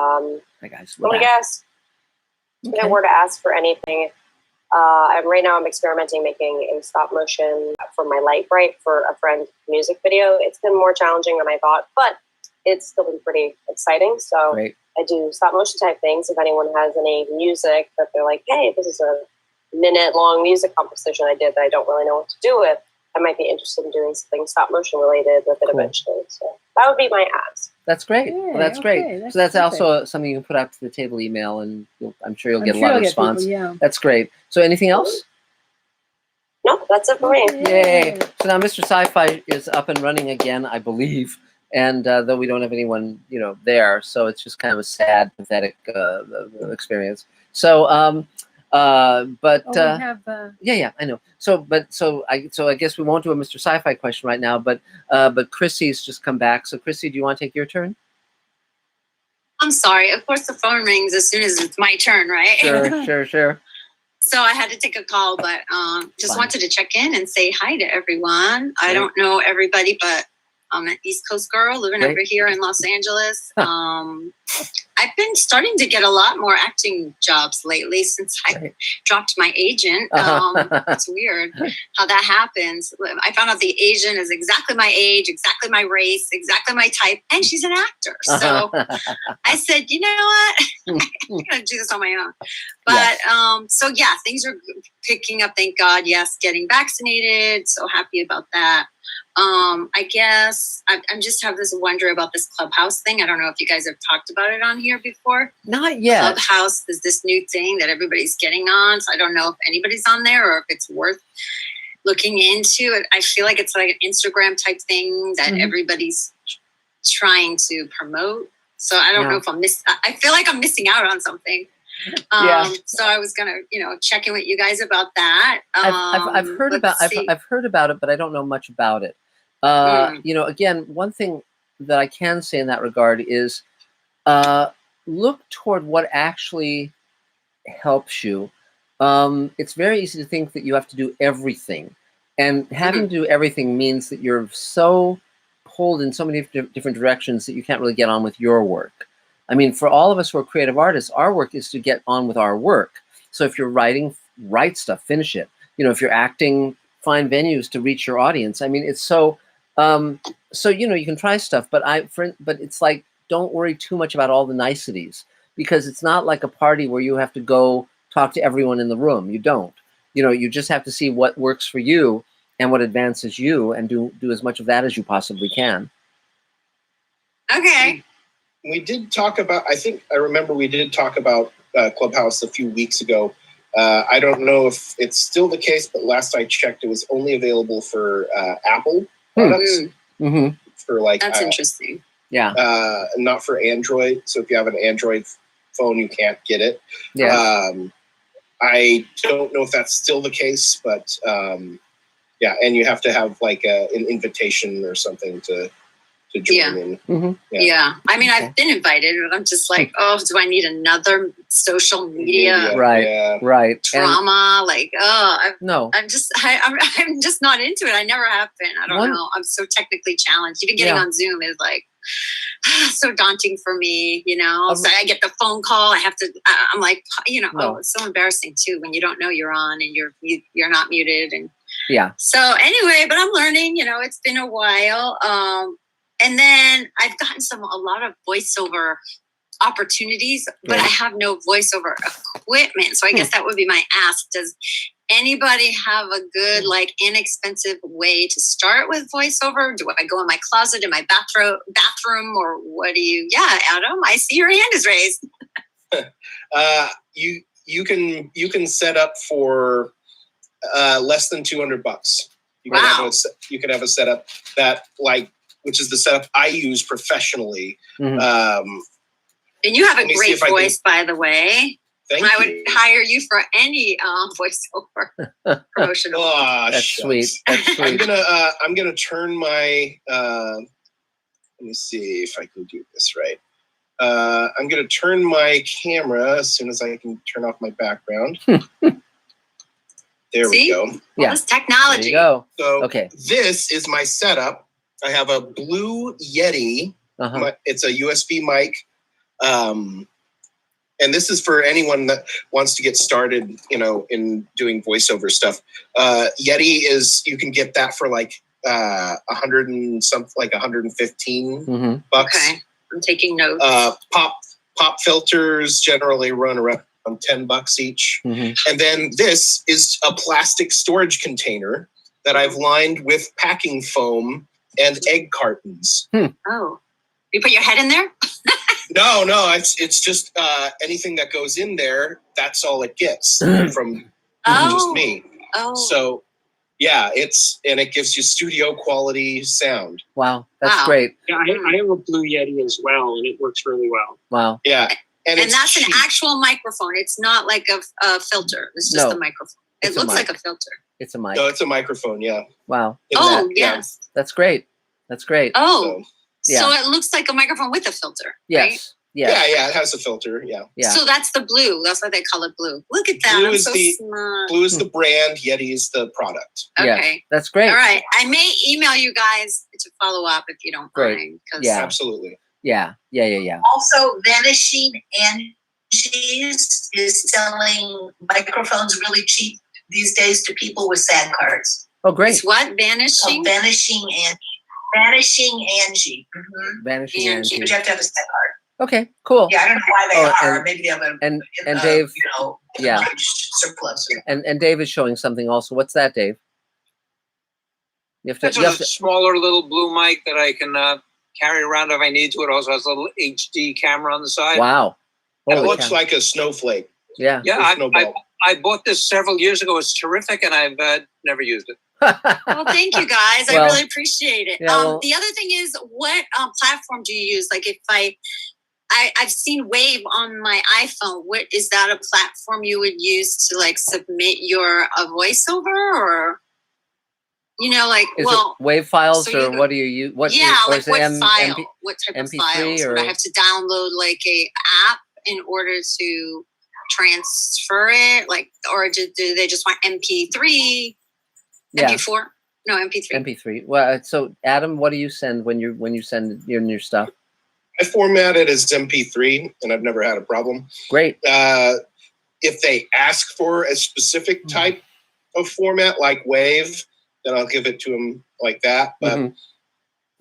Hi guys. I guess if I were to ask for anything, right now I'm experimenting making a stop motion for my light bright for a friend's music video. It's been more challenging than I thought, but it's still been pretty exciting. So Great. I do stop motion type things. If anyone has any music that they're like, hey, this is a minute-long music composition I did that I don't really know what to do with, I might be interested in doing something stop motion related with it eventually. So that would be my ask. That's great. Yeah, well, that's great. So that's also something you can put out to the table email, and I'm sure you'll get a lot of response. People, That's great. So anything else? No, that's it for me. Yay. So now Mr. Sci-Fi is up and running again, I believe. And though we don't have anyone, there, so it's just kind of a sad, pathetic experience. So, yeah, I know. So I guess we won't do a Mr. Sci-Fi question right now. But Chrissy's just come back. So Chrissy, do you want to take your turn? I'm sorry. Of course, the phone rings as soon as it's my turn, right? Sure. So I had to take a call, but just wanted to check in and say hi to everyone. I don't know everybody, but I'm an East Coast girl living over here in Los Angeles. I've been starting to get a lot more acting jobs lately since I dropped my agent. It's weird how that happens. I found out the Asian is exactly my age, exactly my race, exactly my type, and she's an actor. So I said, you know what? I'm going to do this on my own. But things are picking up, thank God. Yes, getting vaccinated. So happy about that. I guess I'm just have this wonder about this Clubhouse thing. I don't know if you guys have talked about it on here before. Not yet. Clubhouse is this new thing that everybody's getting on. So I don't know if anybody's on there or if it's worth looking into. I feel like it's like an Instagram type thing that everybody's trying to promote. So I don't know if I feel like I'm missing out on something. So I was gonna, check in with you guys about that. I've heard about it, but I don't know much about it. Again, one thing that I can say in that regard is look toward what actually helps you. It's very easy to think that you have to do everything, and having to do everything means that you're so pulled in so many different directions that you can't really get on with your work. I mean, for all of us who are creative artists, our work is to get on with our work. So if you're writing, write stuff, finish it. If you're acting, find venues to reach your audience. I mean, it's so you can try stuff, but it's like, don't worry too much about all the niceties, because it's not like a party where you have to go talk to everyone in the room. You don't. You just have to see what works for you and what advances you, and do as much of that as you possibly can. Okay. We did talk about, I remember we did talk about Clubhouse a few weeks ago. I don't know if it's still the case, but last I checked, it was only available for Apple products. For that's interesting. Yeah. Not for Android. So if you have an Android phone, you can't get it. Yeah. I don't know if that's still the case, but and you have to have like an invitation or something to join in. Yeah. I mean, I've been invited, but I'm just like, do I need another social media right drama? No. I'm just not into it. I never have been. I don't know. I'm so technically challenged. Even getting on Zoom is like so daunting for me, So I get the phone call. I have to. I'm like, it's so embarrassing too when you don't know you're on and you're not muted and. Yeah. So anyway, but I'm learning. It's been a while. And then I've gotten a lot of voiceover opportunities, but I have no voiceover equipment. So I guess that would be my ask. Does anybody have a good, inexpensive way to start with voiceover? Do I go in my closet, in my bathroom, or what do you? Yeah, Adam, I see your hand is raised. You can set up for less than $200. You can have a setup that which is the setup I use professionally. And you have a great voice, by the way. Thank you. I would hire you for any voiceover promotional. That's sweet. That's sweet. I'm gonna turn my. Let me see if I can do this right. I'm gonna turn my camera as soon as I can turn off my background. There we go. Yeah, this technology. There you go. So okay, this is my setup. I have a Blue Yeti. It's a USB mic. And this is for anyone that wants to get started, in doing voiceover stuff. Yeti you can get that for like 100 and something, like 115 bucks. Okay, I'm taking notes. Pop filters generally run around 10 bucks each. And then this is a plastic storage container that I've lined with packing foam and egg cartons. Oh, you put your head in there? No, it's just anything that goes in there, that's all it gets from just me. Oh. So yeah, it gives you studio quality sound. Wow, that's great. Yeah, I have a Blue Yeti as well, and it works really well. Wow. Yeah. And that's cheap. An actual microphone. It's not like a filter. It's just a microphone. It looks like a filter. It's a mic. No, it's a microphone, yeah. Wow. Yes. That's great. That's great. Oh. So it looks like a microphone with a filter, right? Yes. Yeah, it has a filter, yeah. So that's the Blue. That's why they call it Blue. Look at that. Blue is Blue is the brand, Yeti is the product. Okay. Yes, that's great. All right. I may email you guys to follow up if you don't mind. Yeah. Absolutely. Yeah. Also, Vanishing Angie's is selling microphones really cheap these days to people with SAG cards. Oh, great. It's what? Vanishing? Vanishing Angie. Vanishing Angie. Vanishing Angie. But you have to have a SAG card. Okay, cool. Yeah, I don't know why they are. Maybe they have a and Dave, surplus. And Dave is showing something also. What's that, Dave? That's a smaller little Blue mic that I can carry around if I need to. It also has a little HD camera on the side. Wow. It looks like a snowflake. Yeah. Yeah, I bought this several years ago. It's terrific, and I've never used it. Well, thank you guys. I really appreciate it. Yeah, the other thing is, what platform do you use? Like, if I've seen Wave on my iPhone. What is that a platform you would use to like submit your voiceover, or like is it Wave files, or what do you use? What? Yeah, or like what file? What type MP3 of files? Would I have to download like a app in order to transfer it? Like, or do they just want MP3? Yeah. MP4? No, MP3. MP3. Well, so Adam, what do you send when you send your stuff? I format it as MP3, and I've never had a problem. Great. If they ask for a specific type of format, like Wave, then I'll give it to them like that. But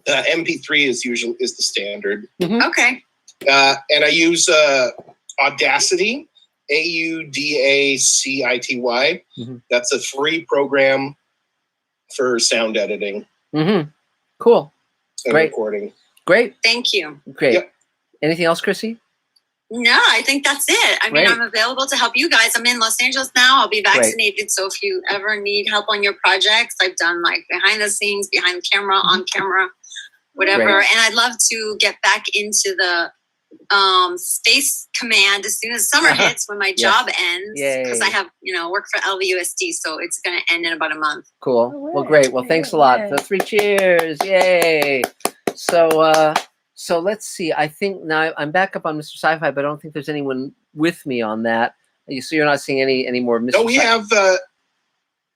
MP3 is the standard. Okay. And I use Audacity, AUDACITY. That's a free program for sound editing. Cool. And great. Recording. Great. Thank you. Great. Yep. Anything else, Chrissy? No, I think that's it. I mean, I'm available to help you guys. I'm in Los Angeles now. I'll be vaccinated. So if you ever need help on your projects, I've done like behind the scenes, behind the camera, on camera, whatever. Great. And I'd love to get back into the Space Command as soon as summer hits, when my job ends, because I have work for LVUSD, so it's going to end in about a month. Cool. Well, great. Well, thanks a lot. So 3 cheers. Yay. So let's see. I think now I'm back up on Mr. Sci-Fi, but I don't think there's anyone with me on that. So you're not seeing any more Mr. No,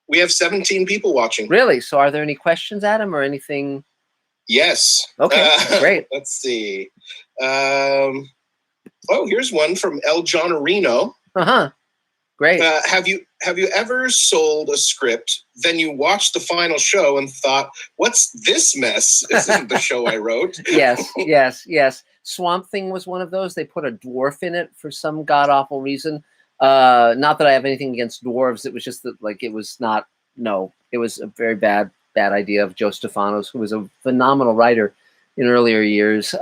we have 17 people watching. Really? So are there any questions, Adam, or anything? Yes. Okay, great. Let's see. Here's one from El Johnarino. Great. Have you ever sold a script, then you watched the final show and thought, "What's this mess? This isn't the show I wrote." Yes. Swamp Thing was one of those. They put a dwarf in it for some god awful reason. Not that I have anything against dwarves. It was just that it was not. No, it was a very bad idea of Joe Stefanos, who was a phenomenal writer in earlier years.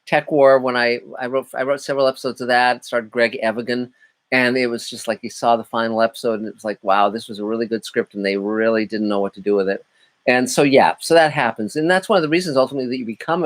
Tech War, when I wrote several episodes of that. It starred Greg Evigan, and it was just like you saw the final episode, and it was like, wow, this was a really good script, and they really didn't know what to do with it. And so so that happens, and that's one of the reasons ultimately that you become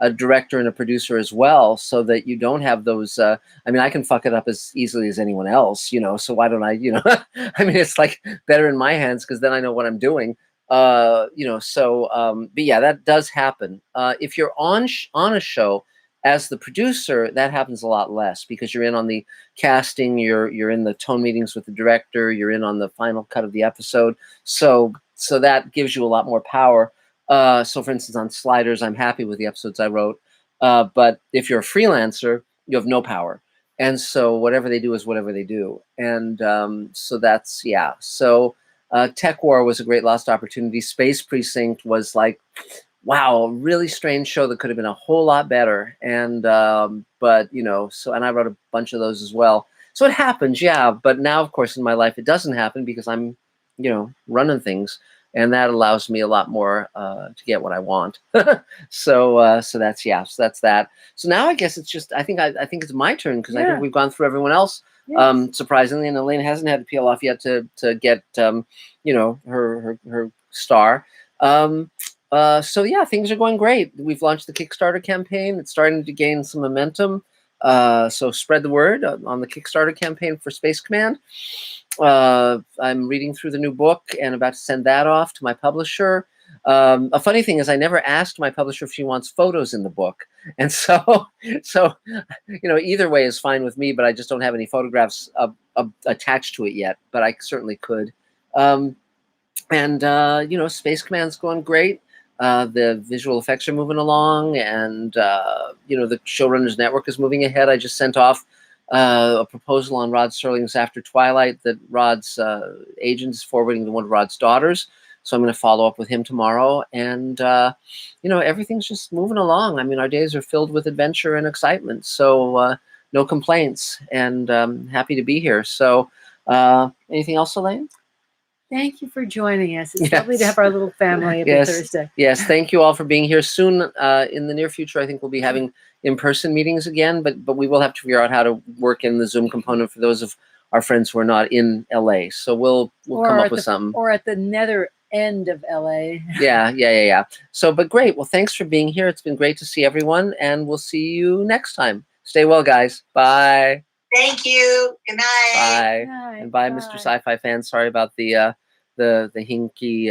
a director and a producer as well, so that you don't have those. I mean, I can fuck it up as easily as anyone else, So why don't I? I mean, it's like better in my hands because then I know what I'm doing. But yeah, that does happen. If you're on a show as the producer, that happens a lot less because you're in on the casting, you're in the tone meetings with the director, you're in on the final cut of the episode. So that gives you a lot more power. So for instance, on Sliders, I'm happy with the episodes I wrote. But if you're a freelancer, you have no power. And so whatever they do is whatever they do. And so that's, yeah. So Tech War was a great lost opportunity. Space Precinct was like, wow, a really strange show that could have been a whole lot better. And but you know, so, and I wrote a bunch of those as well. So it happens, yeah. But now, of course, in my life, it doesn't happen because I'm, you know, running things, and that allows me a lot more to get what I want. So that's, yeah. So that's that. So now I guess it's just, I think it's my turn, because I think we've gone through everyone else. Yes. Surprisingly, and Elaine hasn't had to peel off yet to get you know, her star. So yeah, things are going great. We've launched the Kickstarter campaign. It's starting to gain some momentum. So spread the word on the Kickstarter campaign for Space Command. I'm reading through the new book and about to send that off to my publisher. A funny thing is, I never asked my publisher if she wants photos in the book, and so you know, either way is fine with me. But I just don't have any photographs attached to it yet. But I certainly could. And you know, Space Command's going great. The visual effects are moving along, and you know, the Showrunners Network is moving ahead. I just sent off a proposal on Rod Serling's After Twilight that Rod's agent is forwarding to one of Rod's daughters. So I'm going to follow up with him tomorrow, and you know, everything's just moving along. I mean, our days are filled with adventure and excitement. So no complaints, and happy to be here. So anything else, Elaine? Thank you for joining us. It's lovely to have our little family every Thursday. Yes, thank you all for being here. Soon, in the near future, I think we'll be having in-person meetings again, but we will have to figure out how to work in the Zoom component for those of our friends who are not in LA. So we'll come up with something. Or at the nether end of LA. Yeah. So, but great. Well, thanks for being here. It's been great to see everyone, and we'll see you next time. Stay well, guys. Bye. Thank you. Good night. Bye. Good night. And bye, Mr. Sci-Fi fan. Sorry about the hinky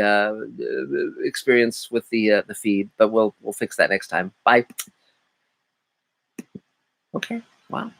experience with the feed, but we'll fix that next time. Bye. Okay. Wow.